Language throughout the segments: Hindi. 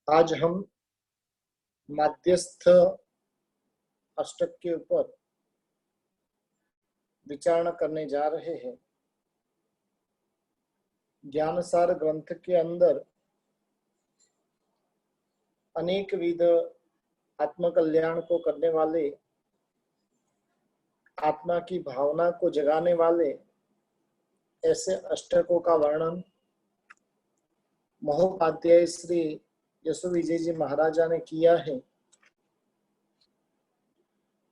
आज हम माध्यस्थ अष्टक के ऊपर विचारणा करने जा रहे हैं। ज्ञानसार ग्रंथ के अंदर अनेक विध आत्मकल्याण को करने वाले, आत्मा की भावना को जगाने वाले ऐसे अष्टकों का वर्णन महोपाध्याय श्री यशोविजय जी महाराजा ने किया है।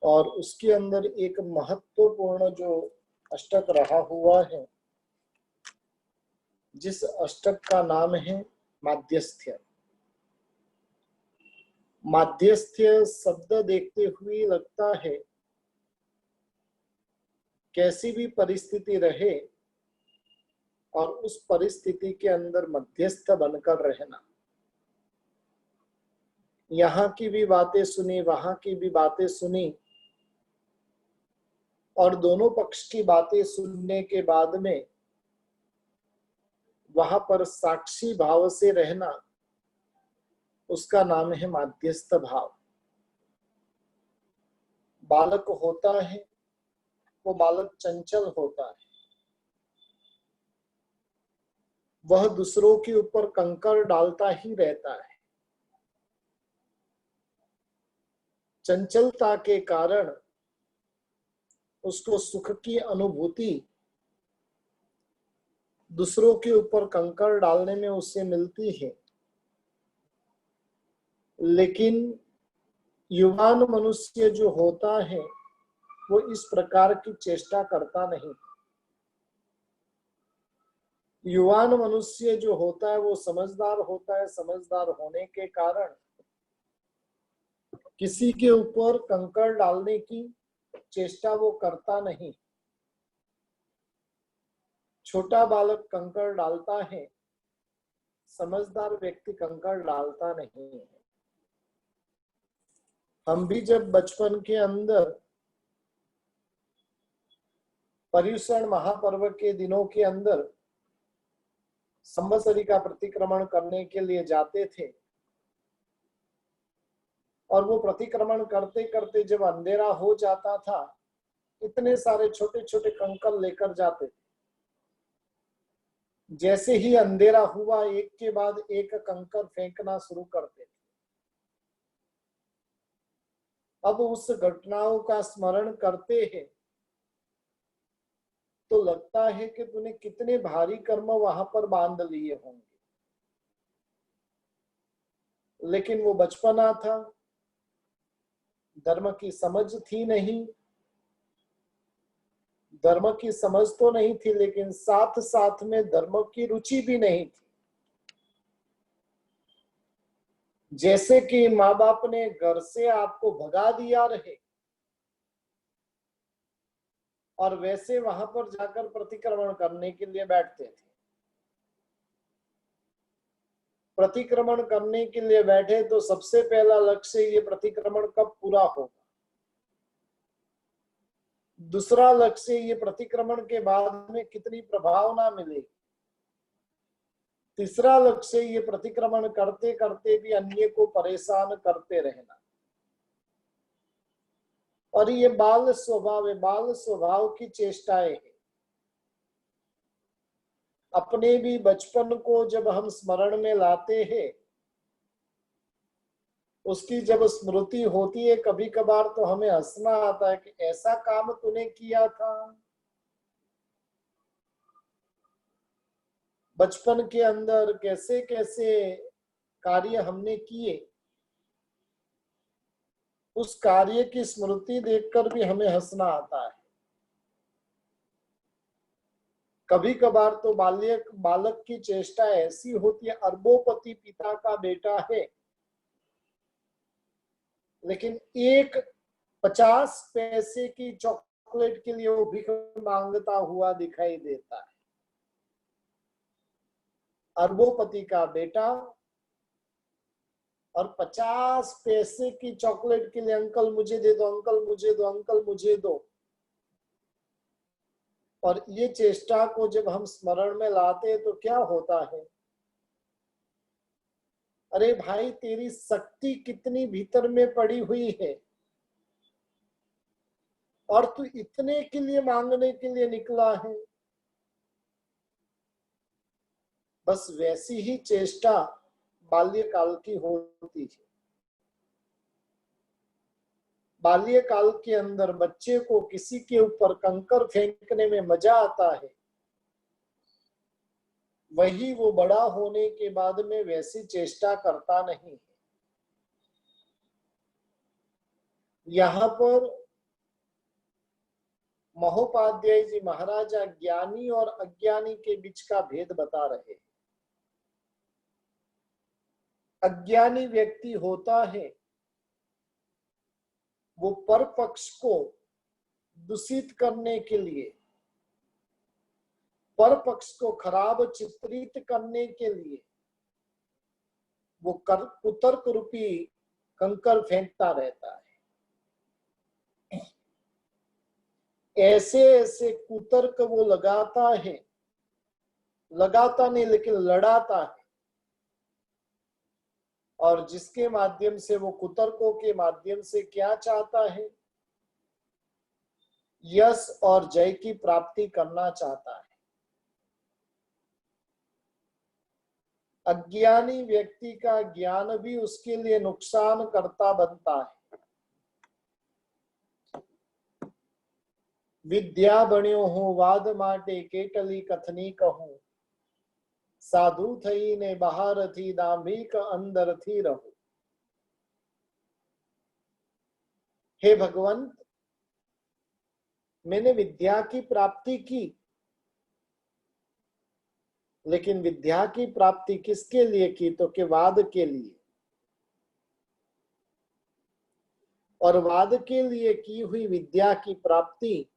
और उसके अंदर एक महत्वपूर्ण जो अष्टक रहा हुआ है, जिस अष्टक का नाम है माध्यस्थ्य। माध्यस्थ्य शब्द देखते हुए लगता है कैसी भी परिस्थिति रहे और उस परिस्थिति के अंदर मध्यस्थ बनकर रहना। यहाँ की भी बातें सुनी, वहां की भी बातें सुनी, और दोनों पक्ष की बातें सुनने के बाद में वहां पर साक्षी भाव से रहना, उसका नाम है माध्यस्थ भाव। बालक होता है, वो बालक चंचल होता है, वह दूसरों के ऊपर कंकर डालता ही रहता है। चंचलता के कारण उसको सुख की अनुभूति दूसरों के ऊपर कंकर डालने में उससे मिलती है। लेकिन युवान मनुष्य जो होता है वो इस प्रकार की चेष्टा करता नहीं। युवान मनुष्य जो होता है वो समझदार होता है। समझदार होने के कारण किसी के ऊपर कंकर डालने की चेष्टा वो करता नहीं। छोटा बालक कंकर डालता है, समझदार व्यक्ति कंकर डालता नहीं है। हम भी जब बचपन के अंदर पर्युषण महापर्व के दिनों के अंदर संवत्सरी का प्रतिक्रमण करने के लिए जाते थे, और वो प्रतिक्रमण करते करते जब अंधेरा हो जाता था, इतने सारे छोटे छोटे कंकर लेकर जाते थे। जैसे ही अंधेरा हुआ, एक के बाद एक कंकर फेंकना शुरू करते थे। अब उस घटनाओं का स्मरण करते हैं तो लगता है कि तूने कितने भारी कर्म वहां पर बांध लिए होंगे। लेकिन वो बचपना था, धर्म की समझ थी नहीं। धर्म की समझ तो नहीं थी, लेकिन साथ साथ में धर्म की रुचि भी नहीं थी। जैसे कि माँ बाप ने घर से आपको भगा दिया रहे, और वैसे वहां पर जाकर प्रतिक्रमण करने के लिए बैठते थे। प्रतिक्रमण करने के लिए बैठे तो सबसे पहला लक्ष्य ये प्रतिक्रमण कब पूरा होगा। दूसरा लक्ष्य ये प्रतिक्रमण के बाद में कितनी प्रभावना मिलेगी। तीसरा लक्ष्य ये प्रतिक्रमण करते करते भी अन्य को परेशान करते रहना। और ये बाल स्वभाव है, बाल स्वभाव की चेष्टाएं हैं। अपने भी बचपन को जब हम स्मरण में लाते हैं, उसकी जब स्मृति होती है, कभी कभार तो हमें हंसना आता है कि ऐसा काम तूने किया था। बचपन के अंदर कैसे कैसे कार्य हमने किए, उस कार्य की स्मृति देखकर भी हमें हंसना आता है। कभी कभार तो बालक की चेष्टा ऐसी होती है, अरबोपति पिता का बेटा है, लेकिन एक 50 पैसे की चॉकलेट के लिए वो भीख मांगता हुआ दिखाई देता है। अरबोपति का बेटा, और 50 पैसे की चॉकलेट के लिए अंकल मुझे दे दो, अंकल मुझे दो, अंकल मुझे दो। और ये चेष्टा को जब हम स्मरण में लाते हैं तो क्या होता है, अरे भाई, तेरी शक्ति कितनी भीतर में पड़ी हुई है और तू इतने के लिए मांगने के लिए निकला है। बस वैसी ही चेष्टा बाल्यकाल की होती है। बाल्यकाल के अंदर बच्चे को किसी के ऊपर कंकर फेंकने में मजा आता है, वही वो बड़ा होने के बाद में वैसी चेष्टा करता नहीं है। यहाँ पर महोपाध्याय जी महाराजा ज्ञानी और अज्ञानी के बीच का भेद बता रहे हैं। अज्ञानी व्यक्ति होता है वो पर पक्ष को दूषित करने के लिए, पर पक्ष को खराब चित्रित करने के लिए वो कुतर्क रूपी कंकर फेंकता रहता है। ऐसे ऐसे कुतर्क वो लगाता है, लगाता नहीं लेकिन लड़ाता है, और जिसके माध्यम से वो कुतर्कों के माध्यम से क्या चाहता है, यश और जय की प्राप्ति करना चाहता है। अज्ञानी व्यक्ति का ज्ञान भी उसके लिए नुकसान करता बनता है। विद्या बण्यो हूं वाद माटे केटली कथनी कहूं, साधु थई ने बाहर थी दाम्भिक अंदर थी रहूं। हे भगवंत, मैंने विद्या की प्राप्ति की, लेकिन विद्या की प्राप्ति किसके लिए की? तो कि वाद के लिए। और वाद के लिए की हुई विद्या की प्राप्ति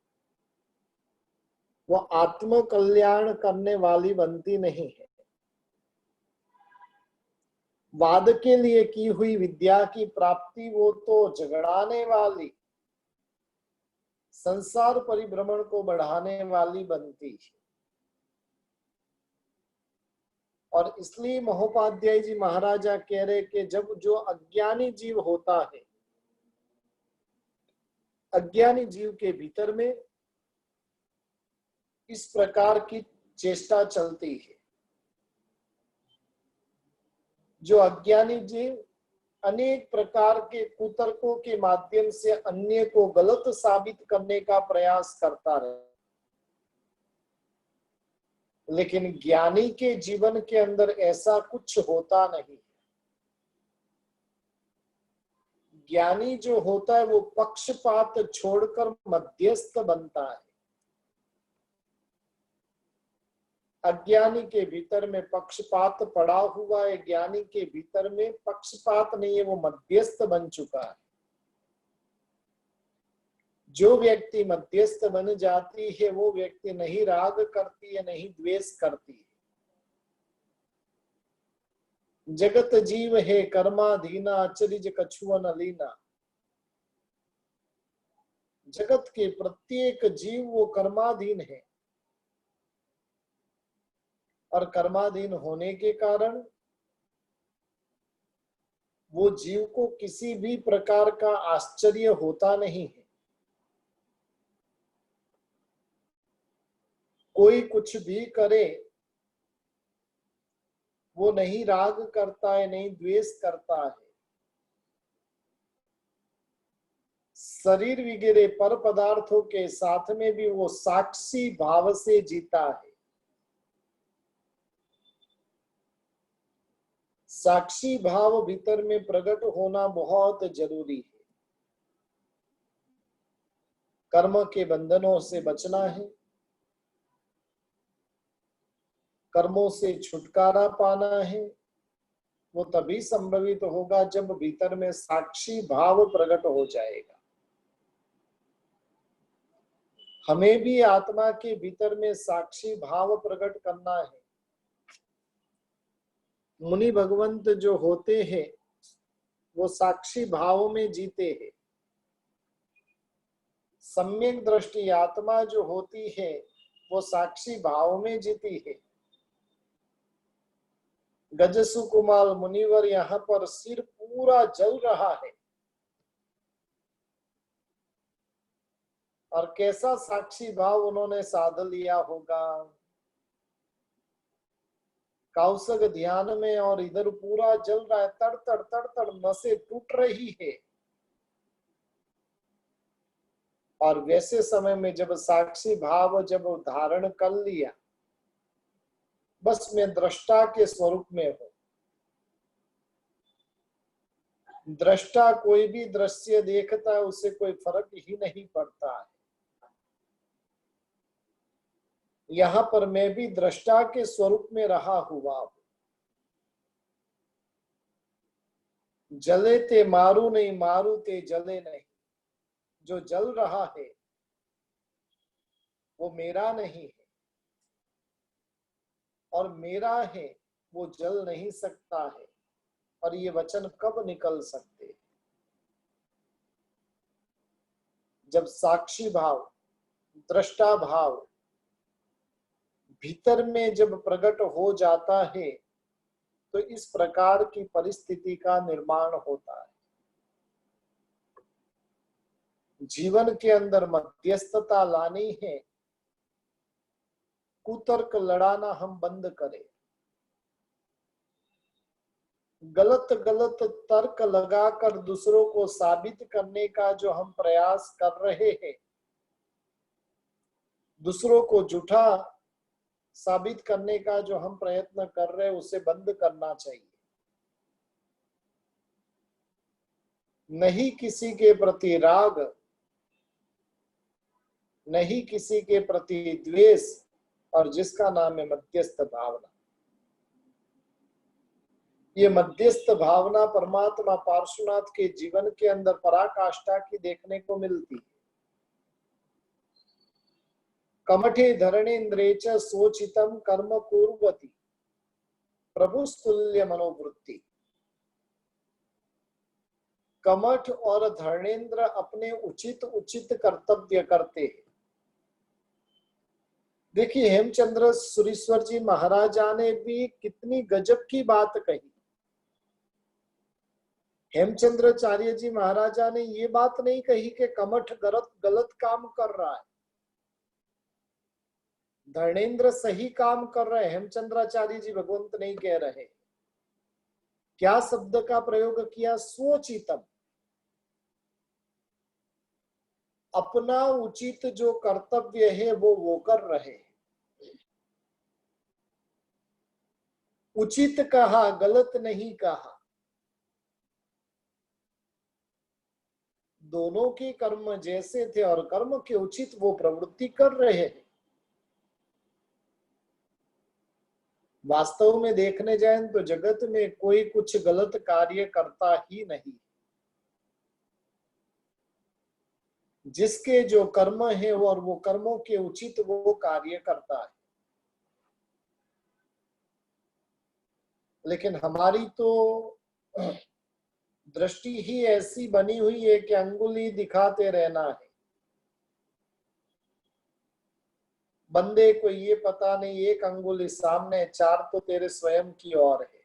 वो आत्म कल्याण करने वाली बनती नहीं है। वाद के लिए की हुई विद्या की प्राप्ति वो तो झगड़ाने वाली, संसार परिभ्रमण को बढ़ाने वाली बनती है। और इसलिए महोपाध्याय जी महाराजा कह रहे कि जब जो अज्ञानी जीव होता है, अज्ञानी जीव के भीतर में इस प्रकार की चेष्टा चलती है। जो अज्ञानी जीव अनेक प्रकार के कुतर्कों के माध्यम से अन्य को गलत साबित करने का प्रयास करता रहे, लेकिन ज्ञानी के जीवन के अंदर ऐसा कुछ होता नहीं। ज्ञानी जो होता है वो पक्षपात छोड़कर मध्यस्थ बनता है। अज्ञानी के भीतर में पक्षपात पड़ा हुआ है, ज्ञानी के भीतर में पक्षपात नहीं है, वो मध्यस्थ बन चुका है। जो व्यक्ति मध्यस्थ बन जाती है वो व्यक्ति नहीं राग करती है, नहीं द्वेष करती है। जगत जीव है कर्माधीना, अचरिज कछुअन लीना। जगत के प्रत्येक जीव वो कर्माधीन है, और कर्माधीन होने के कारण वो जीव को किसी भी प्रकार का आश्चर्य होता नहीं है। कोई कुछ भी करे वो नहीं राग करता है, नहीं द्वेष करता है। शरीर वगैरह पर पदार्थों के साथ में भी वो साक्षी भाव से जीता है। साक्षी भाव भीतर में प्रकट होना बहुत जरूरी है। कर्म के बंधनों से बचना है, कर्मों से छुटकारा पाना है, वो तभी संभवित होगा जब भीतर में साक्षी भाव प्रकट हो जाएगा। हमें भी आत्मा के भीतर में साक्षी भाव प्रकट करना है। मुनि भगवंत जो होते हैं वो साक्षी भाव में जीते हैं। सम्यक दृष्टि आत्मा जो होती है वो साक्षी भाव में जीती है। गजसु कुमार मुनिवर यहाँ पर सिर पूरा जल रहा है और कैसा साक्षी भाव उन्होंने साध लिया होगा। कौशग ध्यान में और इधर पूरा जल रहा है, तड़ तड़ तड़ तड़ नसें टूट रही है। और वैसे समय में जब साक्षी भाव जब धारण कर लिया, बस मैं दृष्टा के स्वरूप में हूं। दृष्टा कोई भी दृश्य देखता है, उससे कोई फर्क ही नहीं पड़ता है। यहाँ पर मैं भी दृष्टा के स्वरूप में रहा हुआ हूं। जले ते मारू नहीं, मारू ते जले नहीं। जो जल रहा है वो मेरा नहीं है, और मेरा है वो जल नहीं सकता है। और ये वचन कब निकल सकते हैं? जब साक्षी भाव, दृष्टा भाव भीतर में जब प्रकट हो जाता है, तो इस प्रकार की परिस्थिति का निर्माण होता है। जीवन के अंदर मध्यस्थता लानी है, कुतर्क लड़ाना हम बंद करें। गलत गलत तर्क लगाकर दूसरों को साबित करने का जो हम प्रयास कर रहे हैं, दूसरों को झूठा साबित करने का जो हम प्रयत्न कर रहे हैं, उसे बंद करना चाहिए। नहीं किसी के प्रति राग, नहीं किसी के प्रति द्वेष, और जिसका नाम है मध्यस्थ भावना। ये मध्यस्थ भावना परमात्मा पार्श्वनाथ के जीवन के अंदर पराकाष्ठा की देखने को मिलती है। कमठे धरणेन्द्रे च सोचितम कर्म कुर्वती प्रभुस्तुल्य मनोवृत्ति। कमठ और धर्णेन्द्र अपने उचित उचित कर्तव्य करते हैं। देखिए, हेमचंद्र सुरीश्वर जी महाराजा ने भी कितनी गजब की बात कही। हेमचंद्राचार्य जी महाराजा ने ये बात नहीं कही कि कमठ गलत काम कर रहा है, धर्णेन्द्र सही काम कर रहे हैं। हेमचंद्राचार्य जी भगवंत नहीं कह रहे। क्या शब्द का प्रयोग किया? सोचितम। अपना उचित जो कर्तव्य है वो कर रहे हैं। उचित कहा, गलत नहीं कहा। दोनों के कर्म जैसे थे और कर्म के उचित वो प्रवृत्ति कर रहे हैं। वास्तव में देखने जाएं तो जगत में कोई कुछ गलत कार्य करता ही नहीं। जिसके जो कर्म है और वो कर्मों के उचित वो कार्य करता है। लेकिन हमारी तो दृष्टि ही ऐसी बनी हुई है कि अंगुली दिखाते रहना है। बंदे को ये पता नहीं, एक अंगुली सामने, चार तो तेरे स्वयं की ओर है।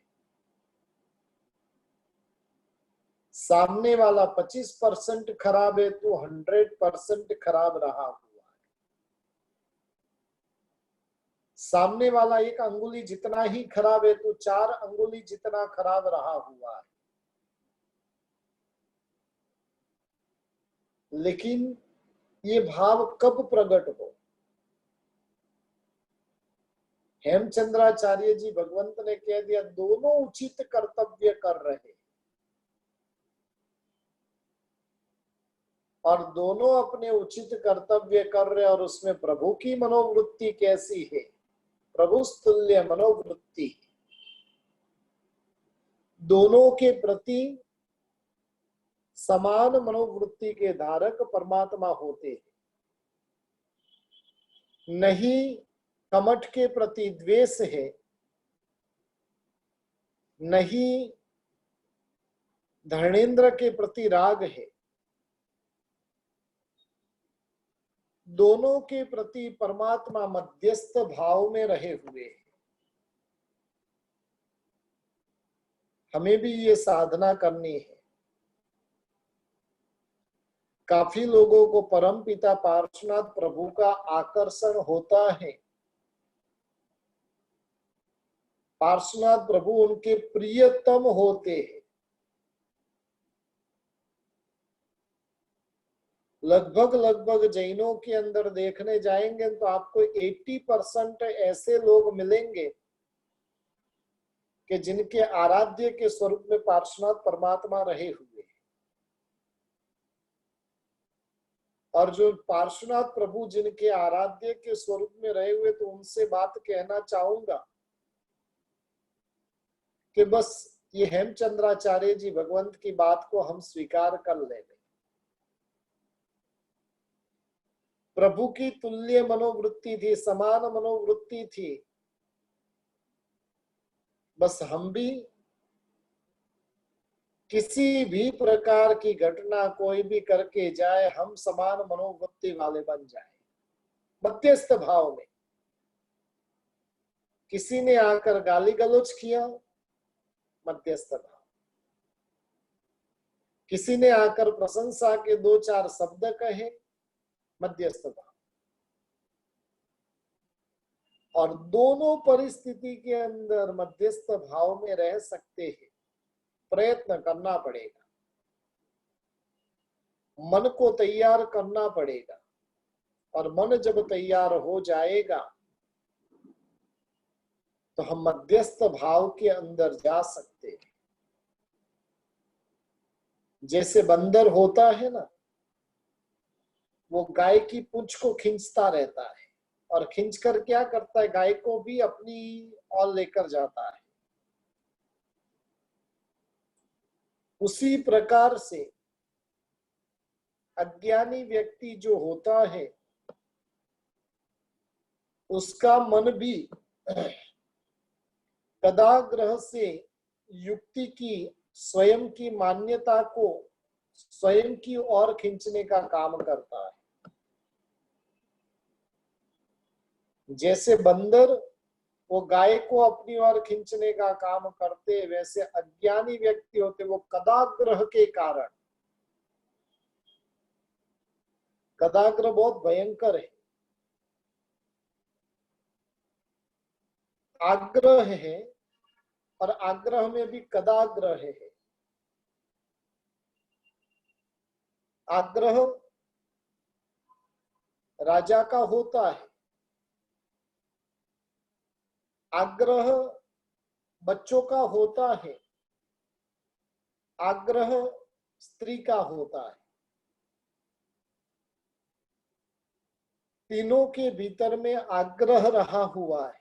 सामने वाला 25% खराब है तो 100% खराब रहा हुआ है। सामने वाला एक अंगुली जितना ही खराब है तो 4 अंगुली जितना खराब रहा हुआ है। लेकिन ये भाव कब प्रकट हो? हेमचंद्राचार्य जी भगवंत ने कह दिया, दोनों उचित कर्तव्य कर रहे और दोनों अपने उचित कर्तव्य कर रहे, और उसमें प्रभु की मनोवृत्ति कैसी है? प्रभु तुल्य मनोवृत्ति। दोनों के प्रति समान मनोवृत्ति के धारक परमात्मा होते हैं। नहीं कमठ के प्रति द्वेष है, नहीं धर्णेन्द्र के प्रति राग है। दोनों के प्रति परमात्मा मध्यस्थ भाव में रहे हुए हैं। हमें भी ये साधना करनी है। काफी लोगों को परमपिता पार्श्वनाथ प्रभु का आकर्षण होता है। पार्श्वनाथ प्रभु उनके प्रियतम होते हैं। लगभग जैनों के अंदर देखने जाएंगे तो आपको 80% ऐसे लोग मिलेंगे कि जिनके आराध्य के स्वरूप में पार्श्वनाथ परमात्मा रहे हुए हैं। और जो पार्श्वनाथ प्रभु जिनके आराध्य के स्वरूप में रहे हुए, तो उनसे बात कहना चाहूंगा कि बस ये हेमचंद्राचार्य जी भगवंत की बात को हम स्वीकार कर लें। प्रभु की तुल्य मनोवृत्ति थी, समान मनोवृत्ति थी। बस हम भी किसी भी प्रकार की घटना कोई भी करके जाए, हम समान मनोवृत्ति वाले बन जाए। मध्यस्थ भाव में किसी ने आकर गाली गलौज किया, मध्यस्थ भाव। किसी ने आकर प्रशंसा के 2-4 शब्द कहे, मध्यस्थ भाव। और दोनों परिस्थिति के अंदर मध्यस्थ भाव में रह सकते हैं। प्रयत्न करना पड़ेगा, मन को तैयार करना पड़ेगा। और मन जब तैयार हो जाएगा तो हम मध्यस्थ भाव के अंदर जा सकते हैं। जैसे बंदर होता है ना, वो गाय की पूंछ को खींचता रहता है और खींचकर क्या करता है, गाय को भी अपनी ओर लेकर जाता है। उसी प्रकार से अज्ञानी व्यक्ति जो होता है, उसका मन भी कदाग्रह से युक्ति की, स्वयं की मान्यता को स्वयं की ओर खींचने का काम करता है। जैसे बंदर वो गाय को अपनी ओर खींचने का काम करते, वैसे अज्ञानी व्यक्ति होते, वो कदाग्रह के कारण, कदाग्रह बहुत भयंकर है। आग्रह है और आग्रह में भी कदाग्रह है। आग्रह राजा का होता है, आग्रह बच्चों का होता है, आग्रह स्त्री का होता है। तीनों के भीतर में आग्रह रहा हुआ है।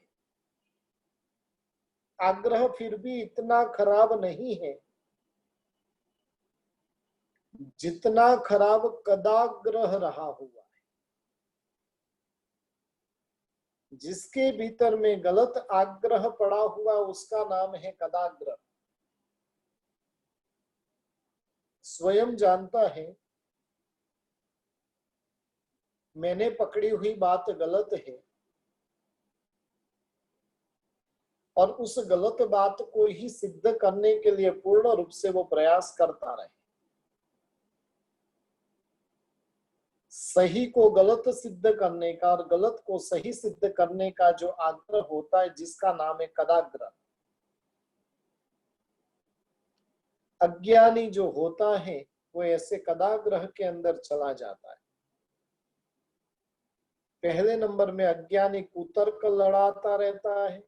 आग्रह फिर भी इतना खराब नहीं है जितना खराब कदाग्रह रहा हुआ है। जिसके भीतर में गलत आग्रह पड़ा हुआ, उसका नाम है कदाग्रह। स्वयं जानता है मैंने पकड़ी हुई बात गलत है, और उस गलत बात को ही सिद्ध करने के लिए पूर्ण रूप से वो प्रयास करता रहे। सही को गलत सिद्ध करने का और गलत को सही सिद्ध करने का जो आग्रह होता है, जिसका नाम है कदाग्रह। अज्ञानी जो होता है वो ऐसे कदाग्रह के अंदर चला जाता है। पहले नंबर में अज्ञानी कुतर्क लड़ाता रहता है।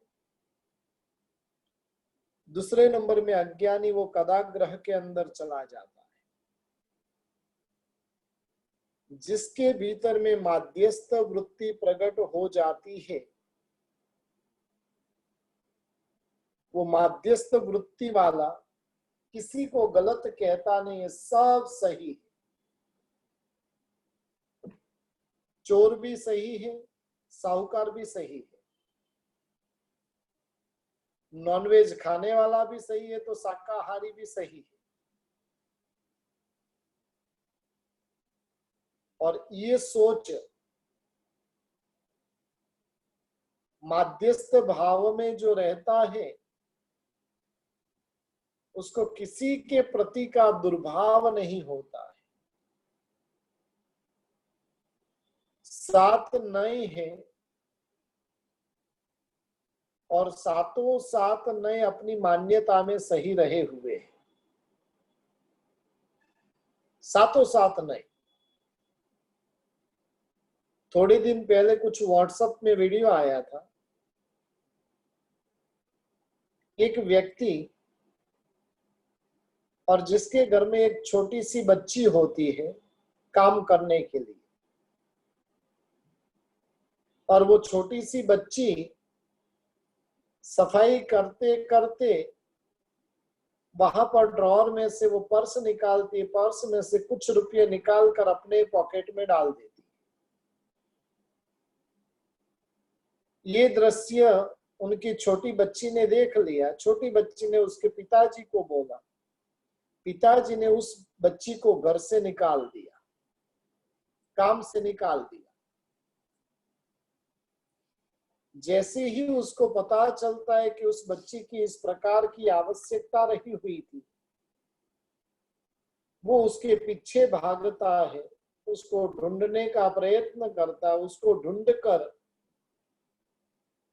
दूसरे नंबर में अज्ञानी वो कदाग्रह के अंदर चला जाता है। जिसके भीतर में माध्यस्थ वृत्ति प्रकट हो जाती है, वो माध्यस्थ वृत्ति वाला किसी को गलत कहता नहीं है, सब सही है। चोर भी सही है, साहूकार भी सही है, नॉनवेज खाने वाला भी सही है, तो शाकाहारी भी सही है। और ये सोच माध्यस्थ भाव में जो रहता है, उसको किसी के प्रति का दुर्भाव नहीं होता है। 7 नए हैं और सातों 7 नए अपनी मान्यता में सही रहे हुए हैं। सातों 7 नए। थोड़े दिन पहले कुछ व्हाट्सएप में वीडियो आया था। एक व्यक्ति और जिसके घर में एक छोटी सी बच्ची होती है काम करने के लिए, और वो छोटी सी बच्ची सफाई करते करते वहां पर ड्रॉअर में से वो पर्स निकालती है, पर्स में से कुछ रुपये निकाल कर अपने पॉकेट में डाल देती। ये दृश्य उनकी छोटी बच्ची ने देख लिया। छोटी बच्ची ने उसके पिताजी को बोला, पिताजी ने उस बच्ची को घर से निकाल दिया, काम से निकाल दिया। जैसे ही उसको पता चलता है कि उस बच्ची की इस प्रकार की आवश्यकता रही हुई थी, वो उसके पीछे भागता है, उसको ढूंढने का प्रयत्न करता है। उसको ढूंढकर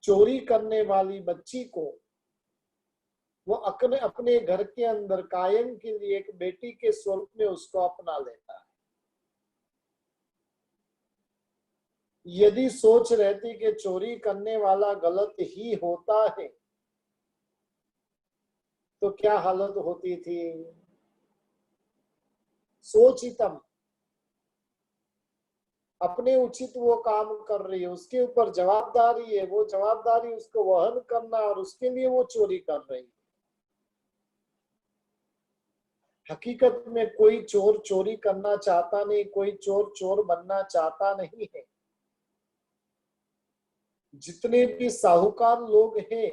चोरी करने वाली बच्ची को वो अपने घर के अंदर कायम के लिए एक बेटी के स्वरूप में उसको अपना लेता है। यदि सोच रहती कि चोरी करने वाला गलत ही होता है तो क्या हालत होती थी। सोच ही तम। अपने उचित वो काम कर रही है, उसके ऊपर जवाबदारी है, वो जवाबदारी उसको वहन करना, और उसके लिए वो चोरी कर रही है। हकीकत में कोई चोर चोरी करना चाहता नहीं, कोई चोर चोर बनना चाहता नहीं है। जितने भी साहूकार लोग हैं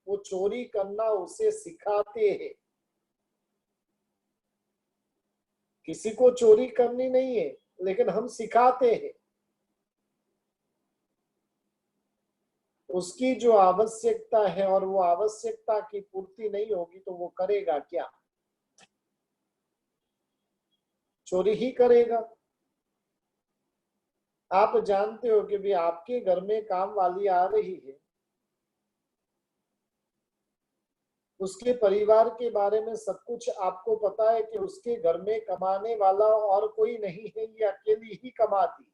वो चोरी करना उसे सिखाते हैं। किसी को चोरी करनी नहीं है, लेकिन हम सिखाते हैं। उसकी जो आवश्यकता है और वो आवश्यकता की पूर्ति नहीं होगी तो वो करेगा क्या? चोरी ही करेगा। आप जानते हो कि भी आपके घर में काम वाली आ रही है, उसके परिवार के बारे में सब कुछ आपको पता है कि उसके घर में कमाने वाला और कोई नहीं है, ये अकेली ही कमाती।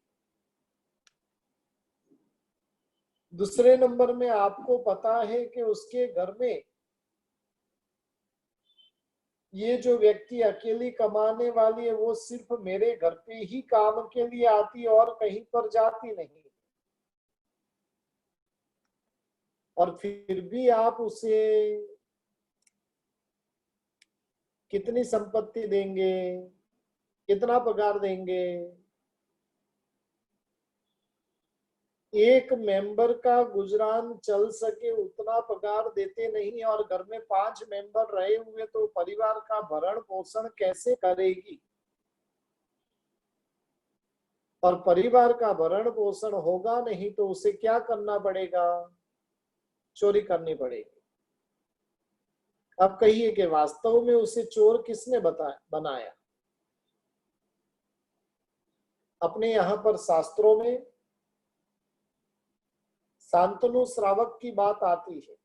दूसरे नंबर में आपको पता है कि उसके घर में ये जो व्यक्ति अकेली कमाने वाली है वो सिर्फ मेरे घर पे ही काम के लिए आती और कहीं पर जाती नहीं। और फिर भी आप उसे कितनी संपत्ति देंगे, कितना पगार देंगे? एक मेंबर का गुजरान चल सके उतना पगार देते नहीं, और घर में 5 मेंबर रहे हुए तो परिवार का भरण पोषण कैसे करेगी? और परिवार का भरण पोषण होगा नहीं तो उसे क्या करना पड़ेगा? चोरी करनी पड़ेगी। अब कहिए कि वास्तव में उसे चोर किसने बनाया? अपने यहाँ पर शास्त्रों में शांतनु श्रावक की बात आती है।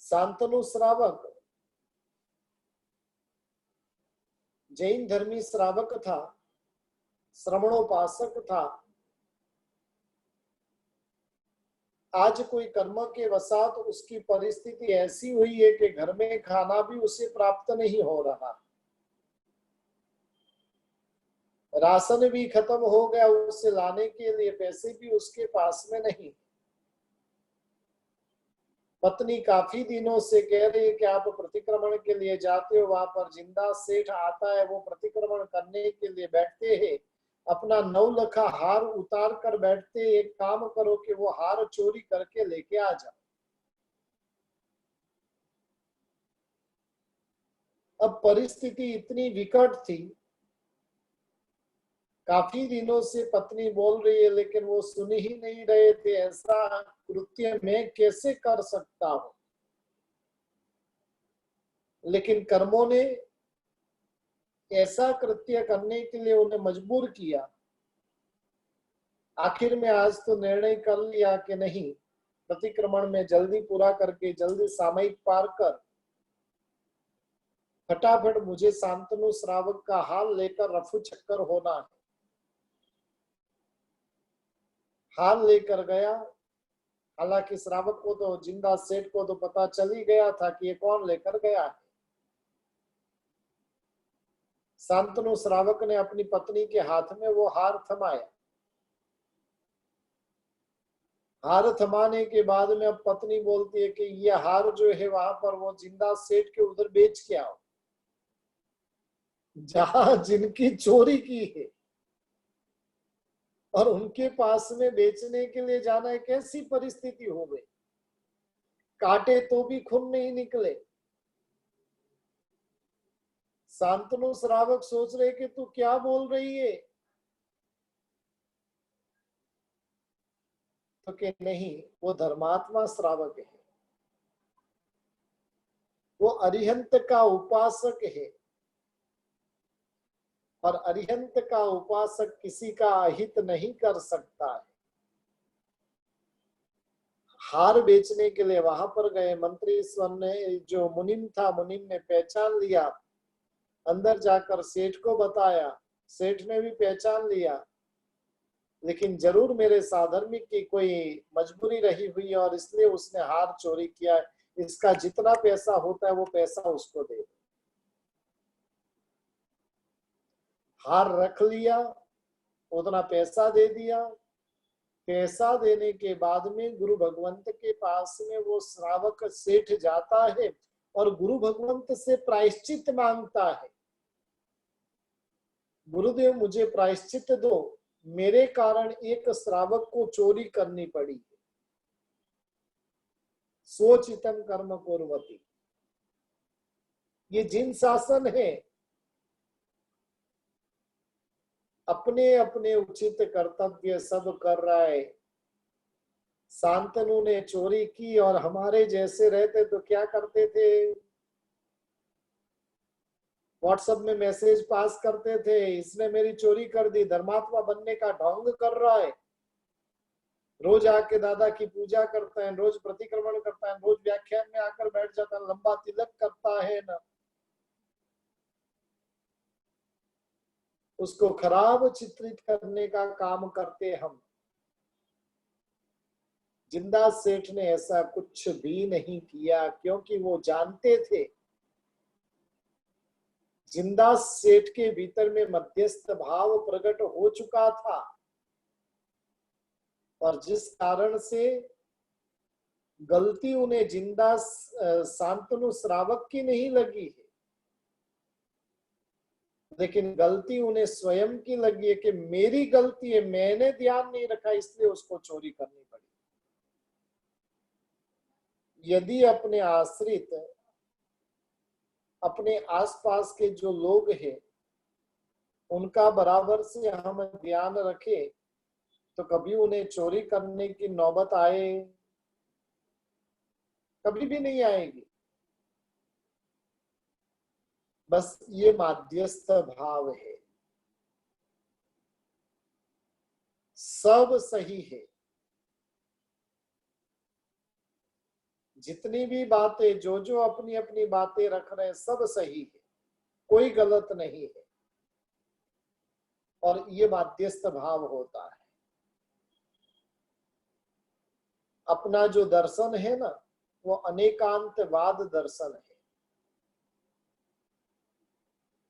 शांतनु श्रावक जैन धर्मी श्रावक था, श्रवणोपासक था। आज कोई कर्म के वसात उसकी परिस्थिति ऐसी हुई है कि घर में खाना भी उसे प्राप्त नहीं हो रहा, राशन भी खत्म हो गया, उसे लाने के लिए पैसे भी उसके पास में नहीं। पत्नी काफी दिनों से कह रही है कि आप प्रतिक्रमण के लिए जाते हो, वहां पर जिंदा सेठ आता है, वो प्रतिक्रमण करने के लिए बैठते हैं, अपना 9 लखा हार उतार कर बैठते। एक काम करो कि वो हार चोरी करके लेके आ जाओ। अब परिस्थिति इतनी विकट थी, काफी दिनों से पत्नी बोल रही है लेकिन वो सुन ही नहीं रहे थे। ऐसा कृत्य मैं कैसे कर सकता हूं? लेकिन कर्मों ने ऐसा कृत्य करने के लिए उन्हें मजबूर किया। आखिर में आज तो निर्णय कर लिया कि नहीं, प्रतिक्रमण में जल्दी पूरा करके जल्दी सामयिक पार कर फटाफट मुझे शांतनु श्रावक का हाल लेकर रफू चक्कर होना है। हाल लेकर गया। हालांकि श्रावक को तो, जिंदा सेठ को तो पता चल ही गया था कि ये कौन लेकर गया है। शांतनु श्रावक ने अपनी पत्नी के हाथ में वो हार थमाया। हार थमाने के बाद में अब पत्नी बोलती है कि ये हार जो है वहां पर वो जिंदा सेठ के उधर बेच के आओ, जहां जिनकी चोरी की है, और उनके पास में बेचने के लिए जाना है। कैसी परिस्थिति हो गई, काटे तो भी खून नहीं निकले। शांतनु श्रावक सोच रहे कि तू क्या बोल रही है, तो कि नहीं, वो धर्मात्मा श्रावक है, वो अरिहंत का उपासक है, और अरिहंत का उपासक किसी का अहित नहीं कर सकता है। हार बेचने के लिए वहां पर गए। मंत्री स्वर ने, जो मुनिम था, मुनिम ने पहचान लिया। अंदर जाकर सेठ को बताया। सेठ ने भी पहचान लिया, लेकिन जरूर मेरे साधर्मिक की कोई मजबूरी रही हुई है और इसलिए उसने हार चोरी किया है। इसका जितना पैसा होता है वो पैसा उसको दे। हार रख लिया, उतना पैसा दे दिया। पैसा देने के बाद में गुरु भगवंत के पास में वो श्रावक सेठ जाता है और गुरु भगवंत से प्रायश्चित मांगता है। गुरुदेव, मुझे प्रायश्चित दो, मेरे कारण एक श्रावक को चोरी करनी पड़ी। सोचितम कर्म कुर्वती, ये जिन शासन है, अपने अपने उचित कर्तव्य सब कर रहा है। शांतनु ने चोरी की और हमारे जैसे रहते तो क्या करते थे, व्हाट्सएप में मैसेज पास करते थे, इसने मेरी चोरी कर दी, धर्मात्मा बनने का ढोंग कर रहा है, रोज आके दादा की पूजा करता है, रोज प्रतिक्रमण करता है, रोज व्याख्यान में आकर बैठ जाता है, लंबा तिलक करता है ना। उसको खराब चित्रित करने का काम करते हम। जिंदा सेठ ने ऐसा कुछ भी नहीं किया, क्योंकि वो जानते थे जिंदा सेठ के भीतर में मध्यस्थ भाव प्रकट हो चुका था, और जिस कारण से गलती उन्हें जिंदा शांतनु श्रावक की नहीं लगी है, लेकिन गलती उन्हें स्वयं की लगी है कि मेरी गलती है, मैंने ध्यान नहीं रखा, इसलिए उसको चोरी करनी पड़ी। यदि अपने आश्रित, अपने आसपास के जो लोग हैं, उनका बराबर से हम ध्यान रखें तो कभी उन्हें चोरी करने की नौबत आए, कभी भी नहीं आएगी। बस ये माध्यस्थ भाव है, सब सही है। जितनी भी बातें, जो जो अपनी अपनी बातें रख रहे हैं, सब सही है, कोई गलत नहीं है, और ये माध्यस्थ भाव होता है। अपना जो दर्शन है ना, वो अनेकांतवाद दर्शन है,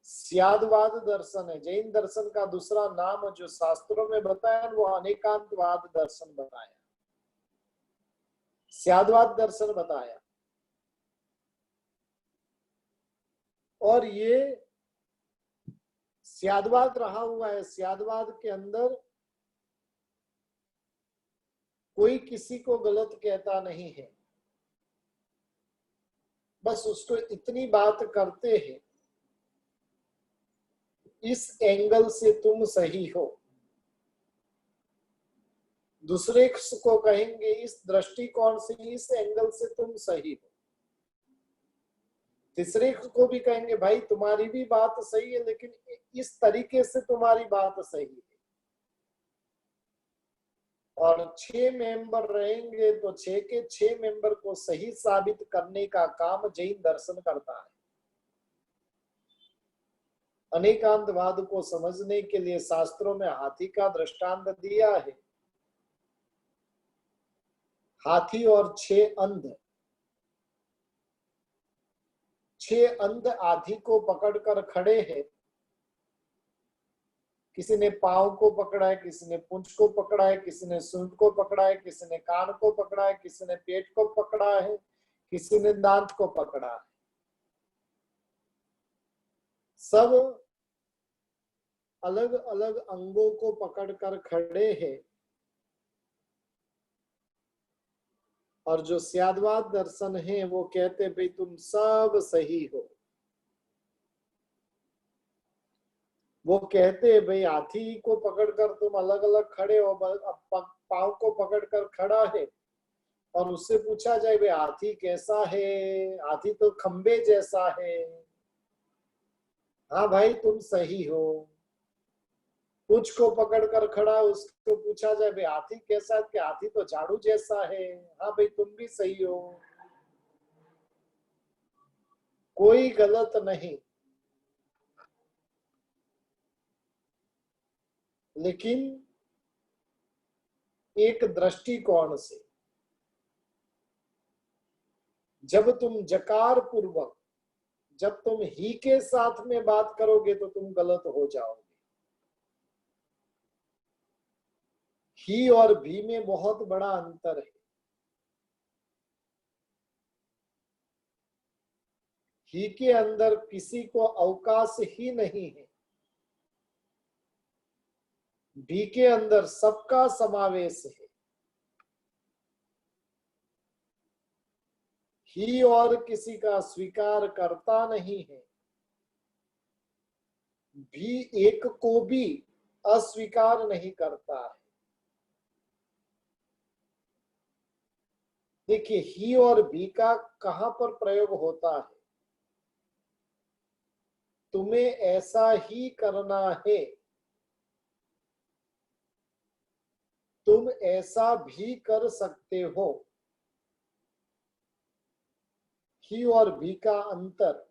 स्यादवाद दर्शन है। जैन दर्शन का दूसरा नाम जो शास्त्रों में बताया वो अनेकांतवाद दर्शन बताया, स्यादवाद दर्शन बताया। और ये स्यादवाद रहा हुआ है। स्यादवाद के अंदर कोई किसी को गलत कहता नहीं है, बस उसको इतनी बात करते हैं, इस एंगल से तुम सही हो, दूसरे को कहेंगे इस दृष्टिकोण से, इस एंगल से तुम सही हो। तीसरे को भी कहेंगे भाई तुम्हारी भी बात सही है, लेकिन इस तरीके से तुम्हारी बात सही है। और 6 मेंबर रहेंगे तो 6 के 6 मेंबर को सही साबित करने का काम जैन दर्शन करता है। अनेकांतवाद को समझने के लिए शास्त्रों में हाथी का दृष्टांत दिया है। हाथी और 6 अंध, 6 अंध हाथी को पकड़कर खड़े हैं। किसी ने पांव को पकड़ा है, किसी ने पूंछ को पकड़ा है, किसी ने सूंड को पकड़ा है, किसी ने कान को पकड़ा है, किसी ने पेट को पकड़ा है, किसी ने दांत को पकड़ा है। सब अलग अलग अंगों को पकड़कर खड़े हैं। और जो स्याद्वाद दर्शन है वो कहते भाई तुम सब सही हो। वो कहते भाई हाथी को पकड़कर तुम अलग अलग खड़े हो, पांव को पकड़कर खड़ा है, और उससे पूछा जाए भाई हाथी कैसा है, हाथी तो खंबे जैसा है। हाँ भाई तुम सही हो। पूंछ को पकड़कर खड़ा, उसको पूछा जाए भाई हाथी कैसा है, कि हाथी तो झाड़ू जैसा है। हाँ भाई तुम भी सही हो। कोई गलत नहीं, लेकिन एक दृष्टिकोण से जब तुम जकार पूर्वक, जब तुम ही के साथ में बात करोगे तो तुम गलत हो जाओगे। ही और भी में बहुत बड़ा अंतर है। ही के अंदर किसी को अवकाश ही नहीं है। भी के अंदर सबका समावेश है। ही और किसी का स्वीकार करता नहीं है, भी एक को भी अस्वीकार नहीं करता है। देखिए ही और भी का कहां पर प्रयोग होता है। तुम्हें ऐसा ही करना है, तुम ऐसा भी कर सकते हो। ही और भी का अंतर।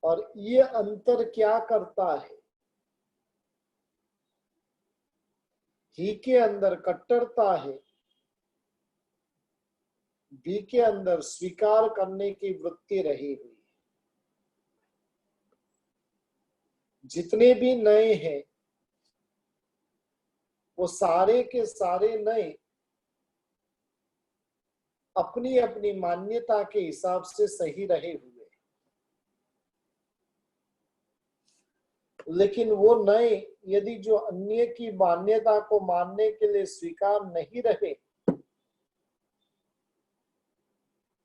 और ये अंतर क्या करता है। ही के अंदर कट्टरता है, भी के अंदर स्वीकार करने की वृत्ति रही हुई है। जितने भी नए हैं वो सारे के सारे नए अपनी अपनी मान्यता के हिसाब से सही रहे हुए, लेकिन वो नए यदि जो अन्य की मान्यता को मानने के लिए स्वीकार नहीं रहे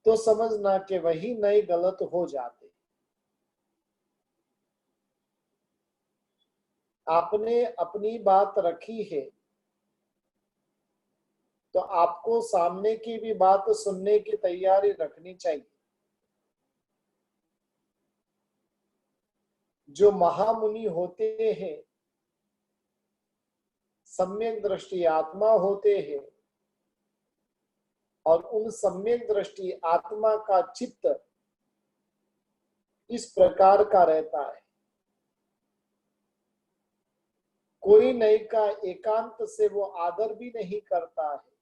तो समझना कि वही नए गलत हो जाते। आपने अपनी बात रखी है तो आपको सामने की भी बात सुनने की तैयारी रखनी चाहिए। जो महामुनि होते हैं, सम्यक दृष्टि आत्मा होते हैं, और उन सम्यक दृष्टि आत्मा का चित्त इस प्रकार का रहता है। कोई नई का एकांत से वो आदर भी नहीं करता है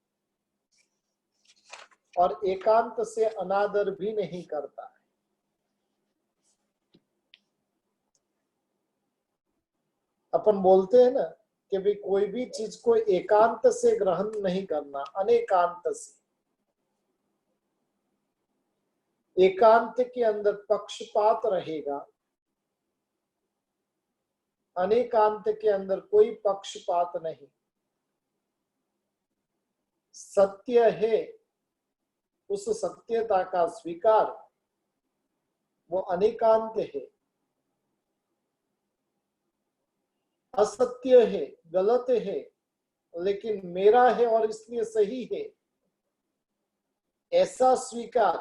और एकांत से अनादर भी नहीं करता है। अपन बोलते हैं ना कि भाई कोई भी चीज को एकांत से ग्रहण नहीं करना, अनेकांत से। एकांत के अंदर पक्षपात रहेगा, अनेकांत के अंदर कोई पक्षपात नहीं। सत्य है, उस सत्यता का स्वीकार वो अनेकांत है। असत्य है, गलत है, लेकिन मेरा है और इसलिए सही है, ऐसा स्वीकार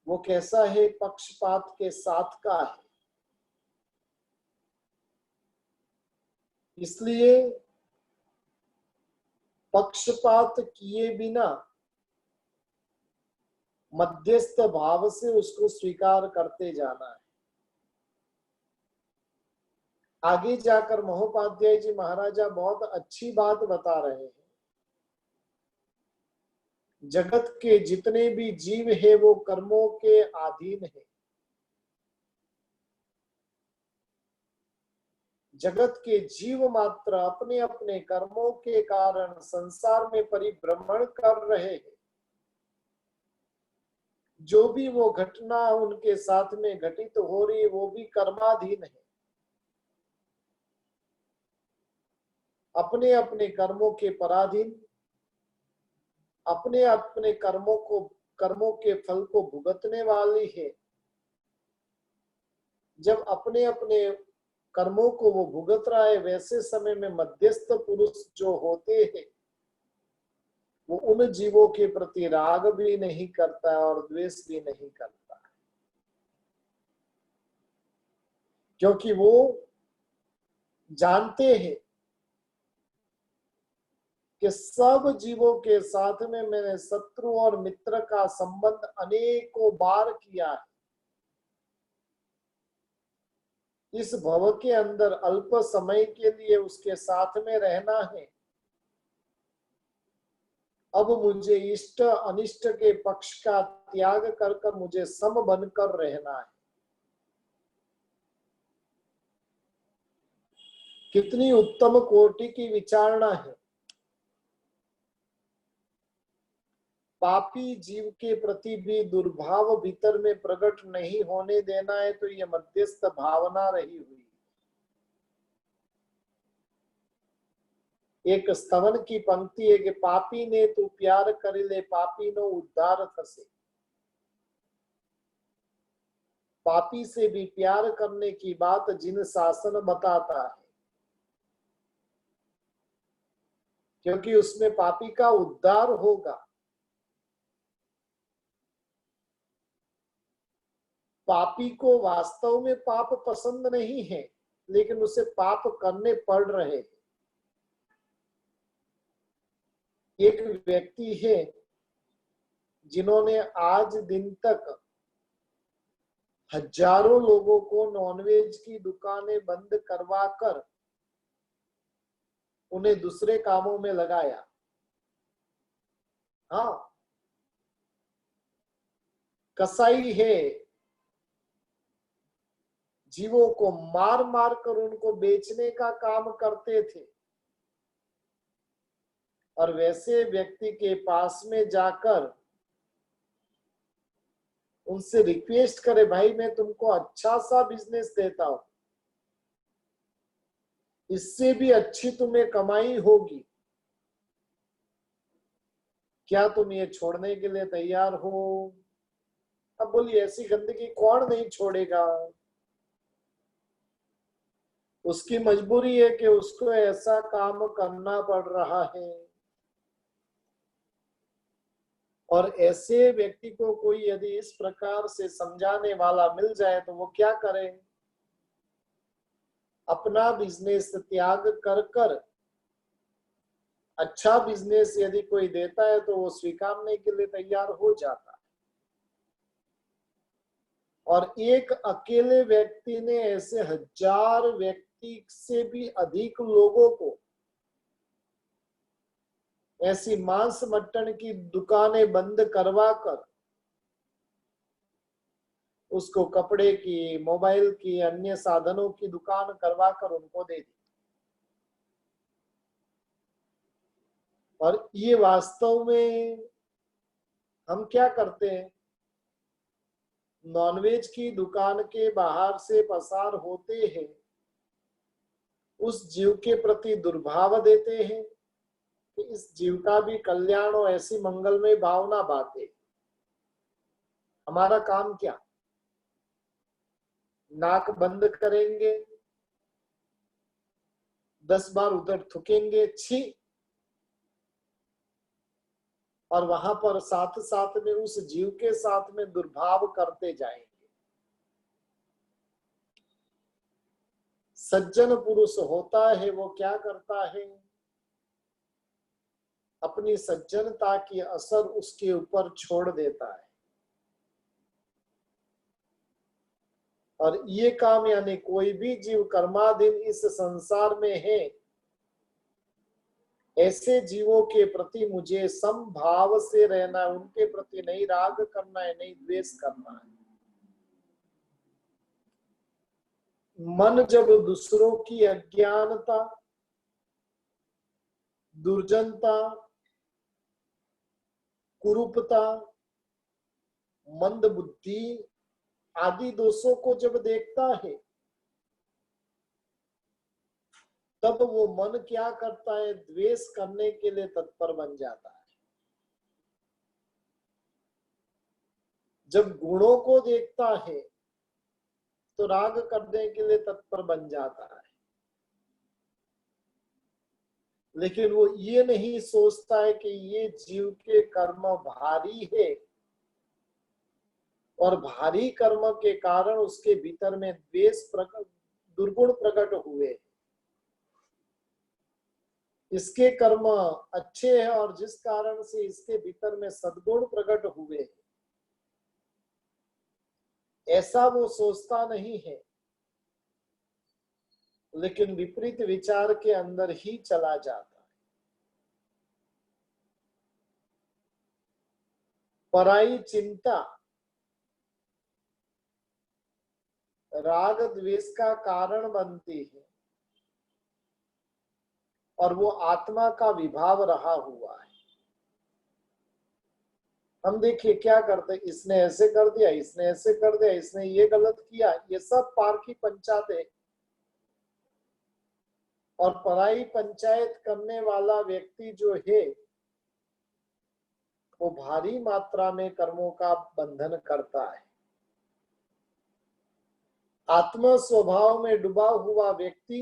वो कैसा है? पक्षपात के साथ का है। इसलिए पक्षपात किए बिना मध्यस्थ भाव से उसको स्वीकार करते जाना है। आगे जाकर महोपाध्याय जी महाराजा बहुत अच्छी बात बता रहे हैं। जगत के जितने भी जीव है वो कर्मों के अधीन है। जगत के जीव मात्र अपने अपने कर्मों के कारण संसार में परिभ्रमण कर रहे हैं। जो भी वो घटना उनके साथ में घटित हो रही है वो भी कर्माधीन है। अपने अपने कर्मों के पराधीन, अपने अपने कर्मों के फल को भुगतने वाली है। जब अपने अपने कर्मों को वो भुगत रहा है, वैसे समय में मध्यस्थ पुरुष जो होते हैं वो उन जीवों के प्रति राग भी नहीं करता और द्वेष भी नहीं करता, क्योंकि वो जानते हैं कि सब जीवों के साथ में मैंने शत्रु और मित्र का संबंध अनेकों बार किया है। इस भव के अंदर अल्प समय के लिए उसके साथ में रहना है। अब मुझे इष्ट अनिष्ट के पक्ष का त्याग कर कर मुझे सम बनकर रहना है। कितनी उत्तम कोटि की विचारणा है। पापी जीव के प्रति भी दुर्भाव भीतर में प्रकट नहीं होने देना है, तो यह मध्यस्थ भावना रही हुई। एक स्तवन की पंक्ति है कि पापी ने तू प्यार कर ले, पापी नो उद्धार थसे। पापी से भी प्यार करने की बात जिन शासन बताता है, क्योंकि उसमें पापी का उद्धार होगा। पापी को वास्तव में पाप पसंद नहीं है, लेकिन उसे पाप करने पड़ रहे हैं। एक व्यक्ति है जिन्होंने आज दिन तक हजारों लोगों को नॉनवेज की दुकानें बंद करवाकर उन्हें दूसरे कामों में लगाया। हाँ, कसाई है, जीवों को मार मार कर उनको बेचने का काम करते थे। और वैसे व्यक्ति के पास में जाकर उनसे रिक्वेस्ट करे, भाई मैं तुमको अच्छा सा बिजनेस देता हूं, इससे भी अच्छी तुम्हें कमाई होगी, क्या तुम ये छोड़ने के लिए तैयार हो? अब बोलिए, ऐसी गंदगी कौन नहीं छोड़ेगा? उसकी मजबूरी है कि उसको ऐसा काम करना पड़ रहा है। और ऐसे व्यक्ति को कोई यदि इस प्रकार से समझाने वाला मिल जाए तो वो क्या करे? अपना बिजनेस त्याग कर कर अच्छा बिजनेस यदि कोई देता है तो वो स्वीकारने के लिए तैयार हो जाता है। और एक अकेले व्यक्ति ने ऐसे हजार व्यक्ति से भी अधिक लोगों को ऐसी मांस मटन की दुकानें बंद करवा कर उसको कपड़े की, मोबाइल की, अन्य साधनों की दुकान करवा कर उनको दे दी। और ये वास्तव में हम क्या करते हैं? नॉनवेज की दुकान के बाहर से पसार होते हैं, उस जीव के प्रति दुर्भाव देते हैं कि इस जीव का भी कल्याण हो, ऐसी मंगलमय भावना बातें। हमारा काम क्या? नाक बंद करेंगे, 10 बार उधर थूकेंगे, छी, और वहां पर साथ साथ में उस जीव के साथ में दुर्भाव करते जाएंगे। सज्जन पुरुष होता है वो क्या करता है, अपनी सज्जनता की असर उसके ऊपर छोड़ देता है। और ये काम यानी कोई भी जीव कर्माधीन इस संसार में है, ऐसे जीवों के प्रति मुझे समभाव से रहना है, उनके प्रति नहीं राग करना है, नहीं द्वेष करना है। मन जब दूसरों की अज्ञानता, दुर्जनता, कुरूपता, मंद बुद्धि आदि दोषों को जब देखता है, तब वो मन क्या करता है, द्वेष करने के लिए तत्पर बन जाता है। जब गुणों को देखता है तो राग करने के लिए तत्पर बन जाता है। लेकिन वो ये नहीं सोचता है कि ये जीव के कर्म भारी है और भारी कर्म के कारण उसके भीतर में द्वेष दुर्गुण प्रकट हुए। इसके कर्म अच्छे हैं और जिस कारण से इसके भीतर में सद्गुण प्रकट हुए, ऐसा वो सोचता नहीं है, लेकिन विपरीत विचार के अंदर ही चला जाता है। पराई चिंता राग द्वेष का कारण बनती है और वो आत्मा का विभाव रहा हुआ है। हम देखिए क्या करते, इसने ऐसे कर दिया, इसने ऐसे कर दिया, इसने ये गलत किया, ये सब पारखी पंचायत। और पराई पंचायत करने वाला व्यक्ति जो है वो भारी मात्रा में कर्मों का बंधन करता है। आत्म स्वभाव में डूबा हुआ व्यक्ति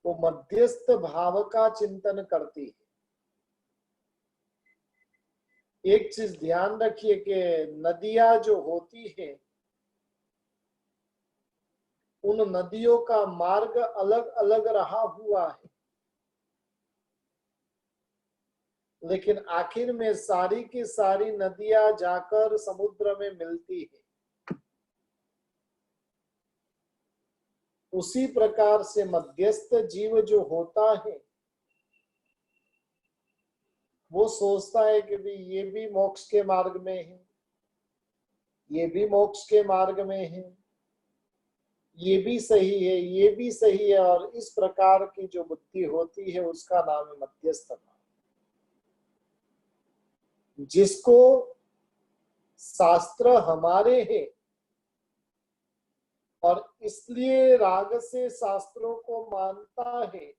वो मध्यस्थ भाव का चिंतन करती है। एक चीज ध्यान रखिए कि नदियां जो होती है, उन नदियों का मार्ग अलग अलग रहा हुआ है, लेकिन आखिर में सारी की सारी नदियां जाकर समुद्र में मिलती है। उसी प्रकार से मध्यस्थ जीव जो होता है वो सोचता है कि भी ये भी मोक्ष के मार्ग में है, ये भी मोक्ष के मार्ग में है, ये भी सही है, ये भी सही है। और इस प्रकार की जो बुद्धि होती है उसका नाम है मध्यस्थ भाव। जिसको शास्त्र हमारे हैं और इसलिए राग से शास्त्रों को मानता है,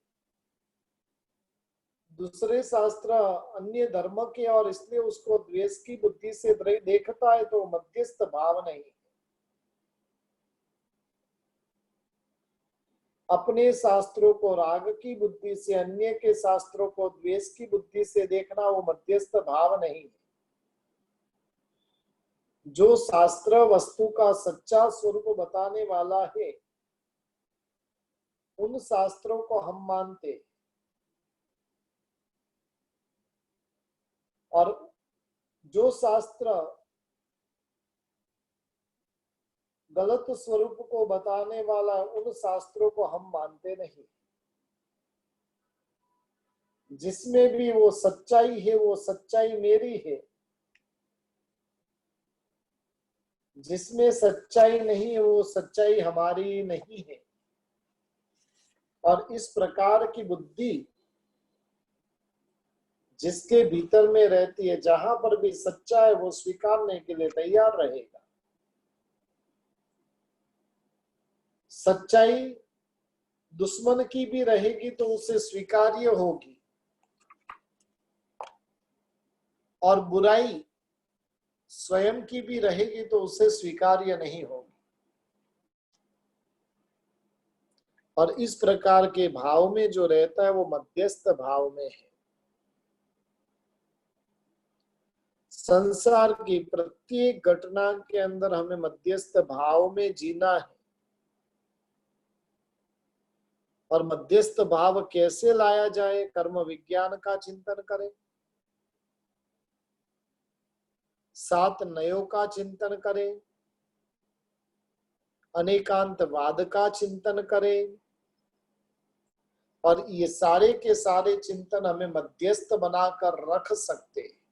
दूसरे शास्त्र अन्य धर्म के और इसलिए उसको द्वेष की बुद्धि से देखता है, तो मध्यस्थ भाव नहीं। अपने शास्त्रों को राग की बुद्धि से, अन्य के शास्त्रों को द्वेष की बुद्धि से देखना वो मध्यस्थ भाव नहीं है। जो शास्त्र वस्तु का सच्चा स्वरूप बताने वाला है उन शास्त्रों को हम मानते हैं, और जो शास्त्र गलत स्वरूप को बताने वाला उन शास्त्रों को हम मानते नहीं। जिसमें भी वो सच्चाई है वो सच्चाई मेरी है, जिसमें सच्चाई नहीं है वो सच्चाई हमारी नहीं है। और इस प्रकार की बुद्धि जिसके भीतर में रहती है, जहां पर भी सच्चा है वो स्वीकारने के लिए तैयार रहेगा। सच्चाई दुश्मन की भी रहेगी तो उसे स्वीकार्य होगी, और बुराई स्वयं की भी रहेगी तो उसे स्वीकार्य नहीं होगी। और इस प्रकार के भाव में जो रहता है वो मध्यस्थ भाव में है। संसार की प्रत्येक घटना के अंदर हमें मध्यस्थ भाव में जीना है। और मध्यस्थ भाव कैसे लाया जाए? कर्म विज्ञान का चिंतन करें, 7 नयों का चिंतन करें, अनेकांतवाद का चिंतन करें, और ये सारे के सारे चिंतन हमें मध्यस्थ बनाकर रख सकते हैं।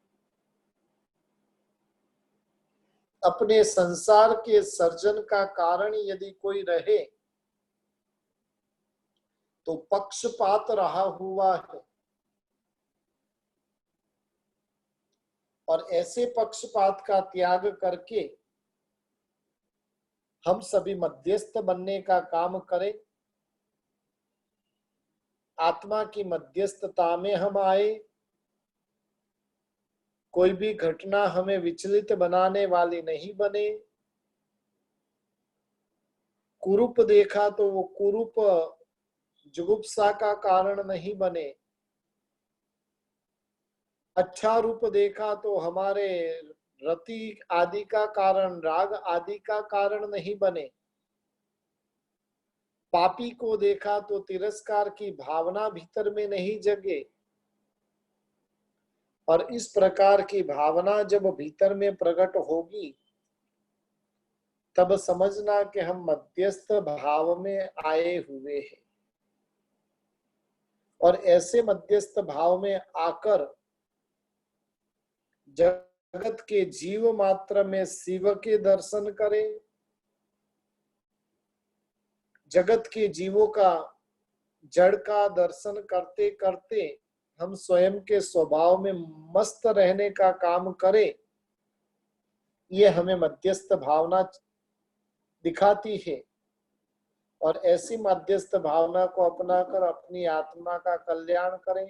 अपने संसार के सर्जन का कारण यदि कोई रहे तो पक्षपात रहा हुआ है, और ऐसे पक्षपात का त्याग करके हम सभी मध्यस्थ बनने का काम करें। आत्मा की मध्यस्थता में हम आए। कोई भी घटना हमें विचलित बनाने वाली नहीं बने। कुरूप देखा तो वो कुरूप जुगुप्सा का कारण नहीं बने। अच्छा रूप देखा तो हमारे रति आदि का कारण, राग आदि का कारण नहीं बने। पापी को देखा तो तिरस्कार की भावना भीतर में नहीं जगे। और इस प्रकार की भावना जब भीतर में प्रकट होगी तब समझना कि हम मध्यस्थ भाव में आए हुए हैं। और ऐसे मध्यस्थ भाव में आकर जगत के जीव मात्र में शिव के दर्शन करें। जगत के जीवों का जड़ का दर्शन करते करते हम स्वयं के स्वभाव में मस्त रहने का काम करें। ये हमें मध्यस्थ भावना दिखाती है। और ऐसी मध्यस्थ भावना को अपनाकर अपनी आत्मा का कल्याण करें।